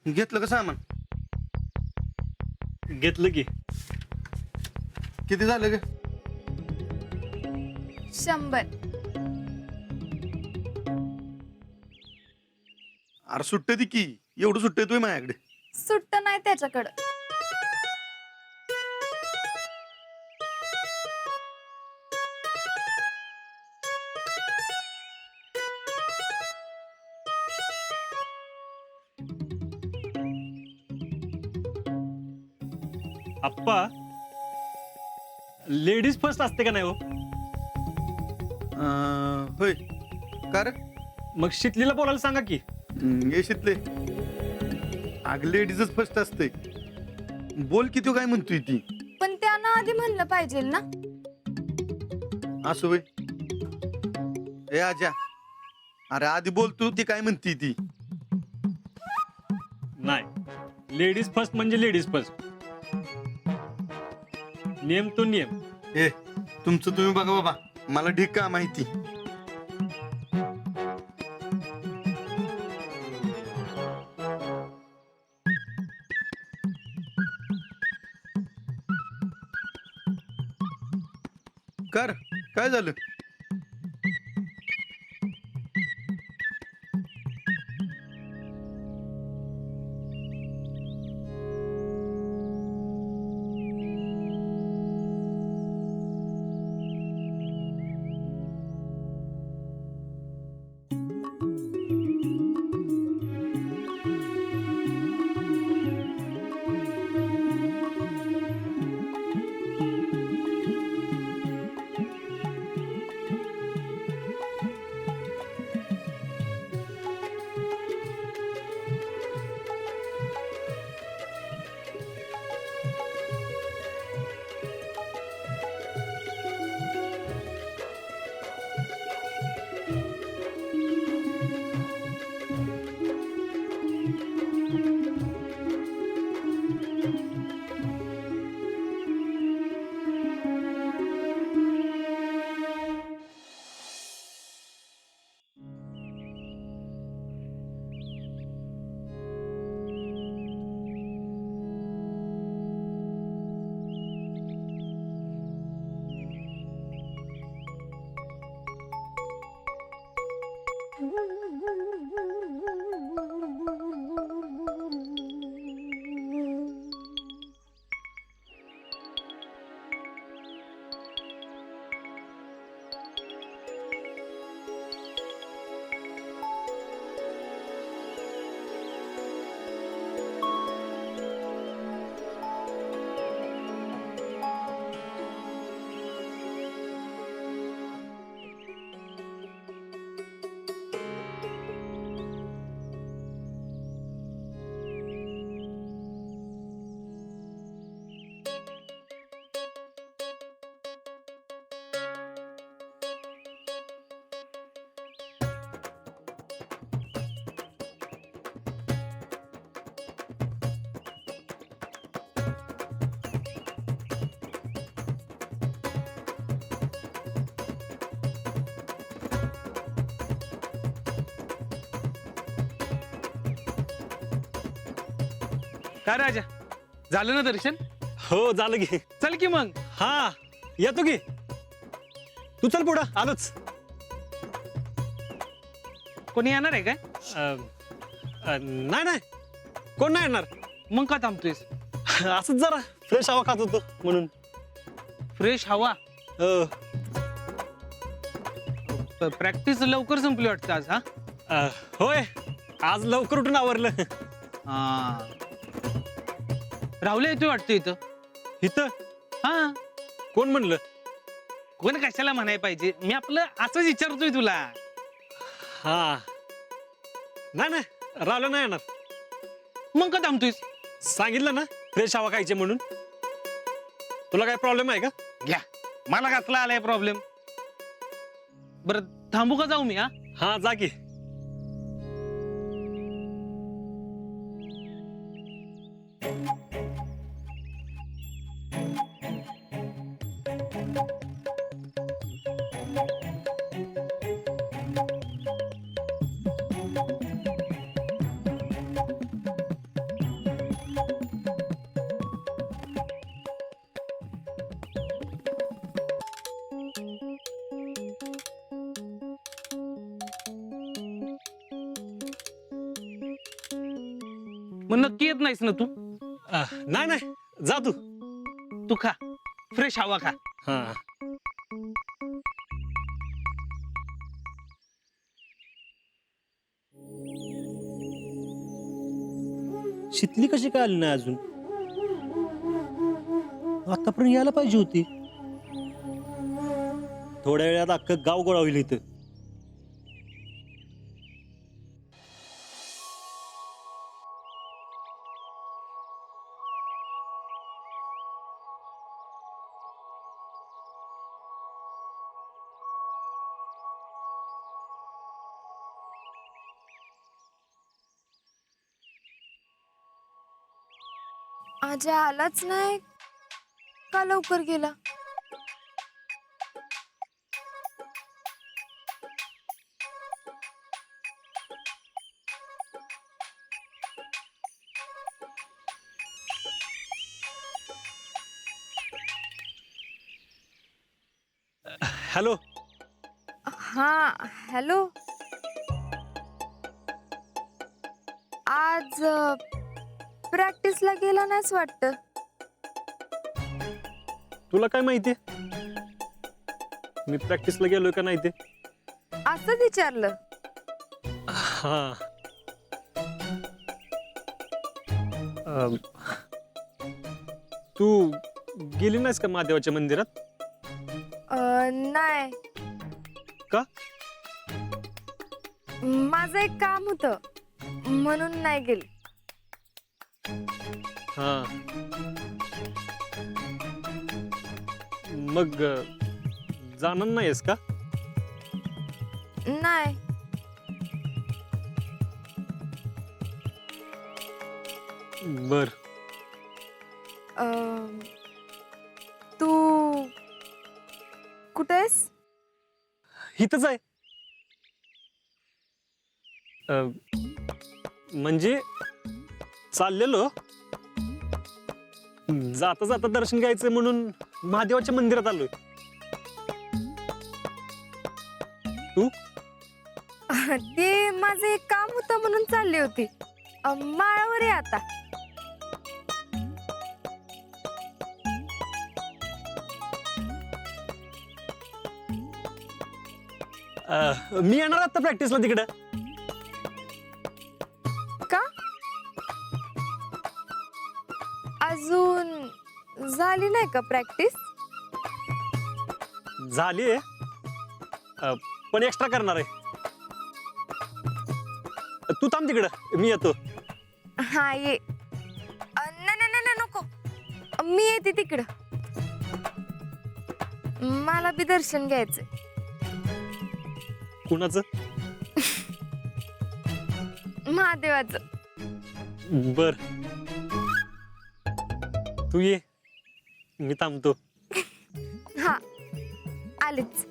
घेतलं का सामान? घेतलं की. किती झालं ग? 100. अरे सुट्ट दी की, एवढं सुट्ट येतोय माझ्याकडे. सुट्ट नाही त्याच्याकडं. आप्पा, लेडीज फर्स्ट असते का नाही हो? होय. का रे? मग शितलीला बोलायला सांगा की. ये शितले. अग लेडीजच फर्स्ट असते. बोल की तो काय म्हणतोय ती. पण त्यांना आधी म्हणलं पाहिजे ना. असो होय. ए आजा, अरे आधी बोल तू, ती काय म्हणती ती. नाही, लेडीज फर्स्ट म्हणजे लेडीज फर्स्ट. नियम तो नियम. ए तुमचं तुम्ही बघा बाबा, मला ढीक का माहिती. कर, काय झालं? काय राजा, झालं ना दर्शन? हो झालं की. चल की मग. हा येतो की. तू चल पुढं, आलोच. कोणी येणार आहे काय? नाही नाही, कोण नाही येणार. मग का थांबतोयस? असंच जरा फ्रेश हवा खात होतो म्हणून. फ्रेश हवा. अ, प्रॅक्टिस लवकर संपली वाटतं आज. हा, होय, आज लवकर उठून आवरलं. हा. राहुल येतोय वाटतं इथं. इथं हा, कोण म्हणलं? कोण कशाला म्हणाय पाहिजे, मी आपलं असंच विचारतोय तुला. हा, नाही नाही, राहिलं नाही येणार. मग का थांबतोयस? सांगितलं ना फ्रेश हवा खायची म्हणून. तुला काय प्रॉब्लेम आहे का? घ्या, मला कसला आलाय प्रॉब्लेम. बरं थांबू का जाऊ मी? हा, हा जा की. मग नक्की येत नाहीस ना तू? नाही नाही, जा तू. तू खा, फ्रेश हवा खा. हा. शितली कशी काय आली नाही अजून? आतापर्यंत यायला पाहिजे होती. थोड्या वेळात अख्खं गाव गोळा होईल इथं. आजी आलाच नाही का? लवकर गेला? हॅलो. हा हॅलो. आज प्रॅक्टिसला गेला नाहीच वाटतं. तुला काय माहिती? मी प्रॅक्टिसला गेलोय का नाही ते? असंच विचारलं. हा. अम, तू गेली नाहीस का महादेवाच्या मंदिरात? नाही. का? माझं एक काम होतं म्हणून नाही गेले. हा. मग जाणार नाहीस का? नाही. बर. तू कुठे आहेस? इथंच आहे. म्हणजे चाललेलो, जाता जाता दर्शन घ्यायचं म्हणून महादेवाच्या मंदिरात आलोय. तू? ते माझं एक काम होतं म्हणून चालली होती. माळावर आहे आता. मी येणार आता प्रॅक्टिसला तिकडं. का? अजून झाली नाही का प्रॅक्टिस? झालीये, पण एक्स्ट्रा करणार आहे. तू थांब तिकडं, मी येतो. हा ये. नाही नको. मी येते तिकडं. मला बी दर्शन घ्यायचंय. कुणाचं? महादेवाचं. बर, तू ये, मी थांबतो. हा आलेच.